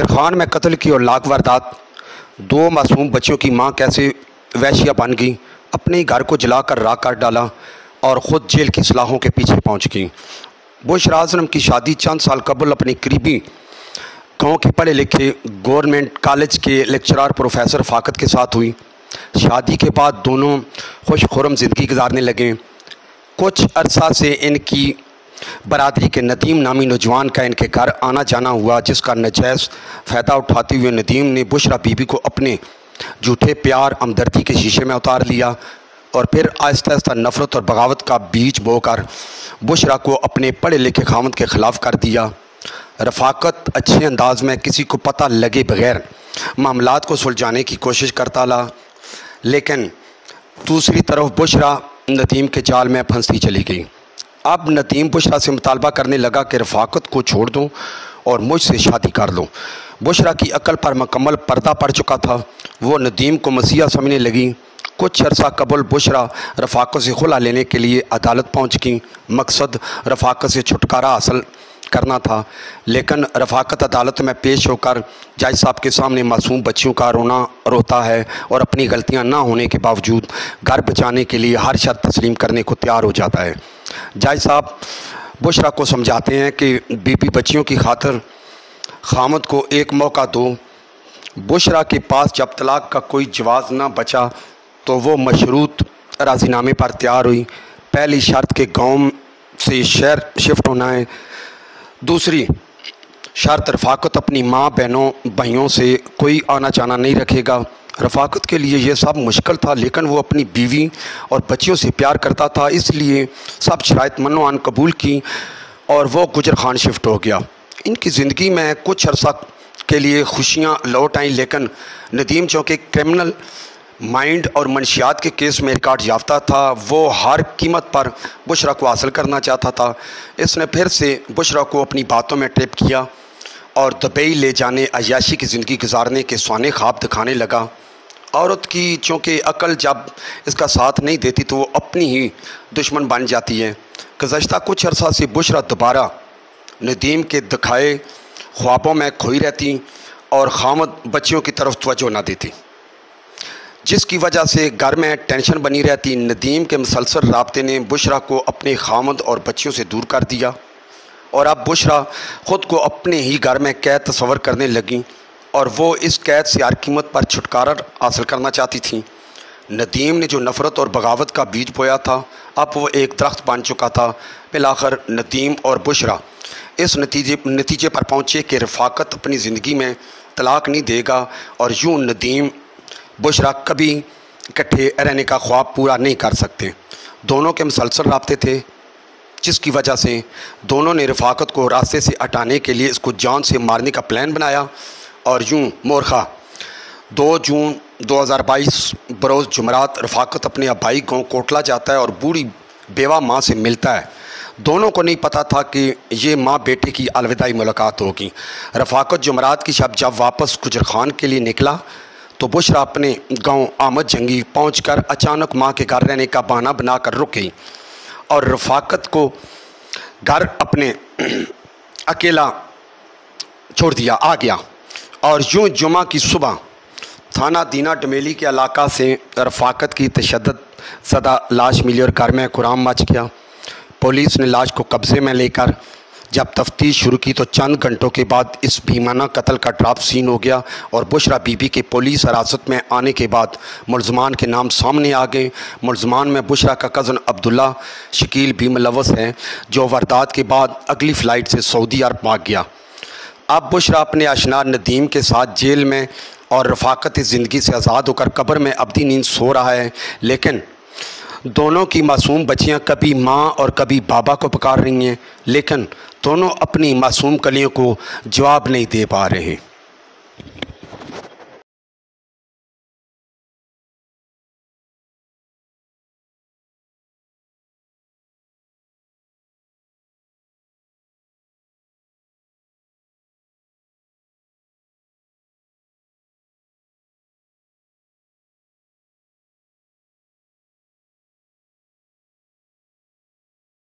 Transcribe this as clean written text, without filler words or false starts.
गुजर खान में कत्ल की और लाख वारदात, दो मासूम बच्चों की मां कैसे वहशिया बन गई, अपने ही घर को जलाकर राख कर डाला और ख़ुद जेल की सलाहों के पीछे पहुंच गई। बुशरा आज़म की शादी चंद साल कबल अपने करीबी गांव के पढ़े लिखे गवर्नमेंट कॉलेज के लेक्चरर प्रोफेसर रफ़ाकत के साथ हुई। शादी के बाद दोनों खुश खुरम ज़िंदगी गुजारने लगे। कुछ अरसा से इनकी बरादरी के नदीम नामी नौजवान का इनके घर आना जाना हुआ, जिसका नजायज़ फ़ायदा उठाते हुए नदीम ने बुशरा बीबी को अपने झूठे प्यार हमदर्दी के शीशे में उतार लिया और फिर आहिस्ता आहिस्ता नफ़रत और बगावत का बीज बोकर बुशरा को अपने पढ़े लिखे खामद के ख़िलाफ़ कर दिया। रफ़ाकत अच्छे अंदाज में किसी को पता लगे बगैर मामलात को सुलझाने की कोशिश करता रहा, लेकिन दूसरी तरफ बुशरा नदीम के जाल में फंसती चली गई। अब नदीम बुशरा से मुतालबा करने लगा कि रफ़ाकत को छोड़ दो और मुझसे शादी कर लो। बुशरा की अकल पर मुकम्मल पर्दा पड़ चुका था। वो नदीम को मसीहा समझने लगी। कुछ अरसा कबल बुशरा रफ़ाकत से खुला लेने के लिए अदालत पहुंच गई। मकसद रफ़ाकत से छुटकारा हासिल करना था, लेकिन रफ़ाकत अदालत में पेश होकर जज साहब के सामने मासूम बच्चियों का रोना रोता है और अपनी गलतियां ना होने के बावजूद घर बचाने के लिए हर शर्त तस्लीम करने को तैयार हो जाता है। जज साहब बुशरा को समझाते हैं कि बीबी बच्चियों की खातिर खामद को एक मौका दो। बुशरा के पास जब तलाक का कोई जवाज़ ना बचा तो वो मशरूत राज़ीनामे पर तैयार हुई। पहली शर्त के गाँव से शहर शिफ्ट होना है, दूसरी शर्त रफ़ाकत अपनी माँ बहनों भाइयों से कोई आना जाना नहीं रखेगा। रफ़ाकत के लिए यह सब मुश्किल था, लेकिन वो अपनी बीवी और बच्चियों से प्यार करता था, इसलिए सब शराइत मनो-आन कबूल की और वो गुजर खान शिफ्ट हो गया। इनकी ज़िंदगी में कुछ अरसा के लिए खुशियाँ लौट आईं, लेकिन नदीम चूँकि क्रिमिनल माइंड और मनशियात के केस में रिकॉर्ड याफ्ता था, वो हर कीमत पर बुशरा को हासिल करना चाहता था। इसने फिर से बुशरा को अपनी बातों में ट्रिप किया और दुबई ले जाने, अय्याशी की ज़िंदगी गुजारने के सुहाने ख्वाब दिखाने लगा। औरत की चूँकि अकल जब इसका साथ नहीं देती तो वो अपनी ही दुश्मन बन जाती है। गुज़श्ता कुछ अरसा से बुशरा दोबारा नदीम के दिखाए ख्वाबों में खोई रहती और खामद बच्चियों की तरफ तवज्जो न देती, जिसकी वजह से घर में टेंशन बनी रहती। नदीम के मुसलसल राब्ते ने बुशरा को अपने खामद और बच्चियों से दूर कर दिया और अब बुशरा ख़ुद को अपने ही घर में कैद तस्वर करने लगी और वो इस कैद से हर कीमत पर छुटकारा हासिल करना चाहती थी। नदीम ने जो नफ़रत और बगावत का बीज बोया था, अब वो एक दरख्त बन चुका था। बिलाखिर नदीम और बुशरा इस नतीजे पर पहुँचे कि रफ़ाकत अपनी ज़िंदगी में तलाक नहीं देगा और यूँ नदीम बुशरा कभी इकट्ठे रहने का ख्वाब पूरा नहीं कर सकते। दोनों के मुसलसल राब्ते थे, जिसकी वजह से दोनों ने रफ़ाकत को रास्ते से हटाने के लिए इसको जान से मारने का प्लान बनाया और यूँ मोरखा 2 जून 2022 बरोज़ जुमरात रफ़ाकत अपने आबाई गाँव कोटला जाता है और बूढ़ी बेवा माँ से मिलता है। दोनों को नहीं पता था कि ये माँ बेटे की अलविदाई मुलाकात होगी। रफ़ाकत जुमरात की शब जब वापस गुजर खान के लिए निकला तो बुशरा अपने गांव आमद जंगी पहुंचकर अचानक मां के घर रहने का बहाना बनाकर रुक गई और रफ़ाकत को घर अपने अकेला छोड़ दिया आ गया। और यूं जुमा की सुबह थाना दीना डमेली के इलाका से रफ़ाकत की तशद्दुद ज़दा लाश मिली और घर में कुराम मच गया। पुलिस ने लाश को कब्ज़े में लेकर जब तफ्तीश शुरू की तो चंद घंटों के बाद इस भीमाना कत्ल का ड्राफ्ट सीन हो गया और बुशरा बीबी के पुलिस हिरासत में आने के बाद मुलज़मान के नाम सामने आ गए। मुलज़मान में बुशरा का कज़न अब्दुल्ला शकील भी मुलव्वस है, जो वारदात के बाद अगली फ़्लाइट से सऊदी अरब भाग गया। अब बुशरा अपने आशना नदीम के साथ जेल में और रफ़ाकत ज़िंदगी से आज़ाद होकर कब्र में अबदी नींद सो रहा है, लेकिन दोनों की मासूम बच्चियां कभी माँ और कभी बाबा को पुकार रही हैं, लेकिन दोनों अपनी मासूम कलियों को जवाब नहीं दे पा रहे हैं।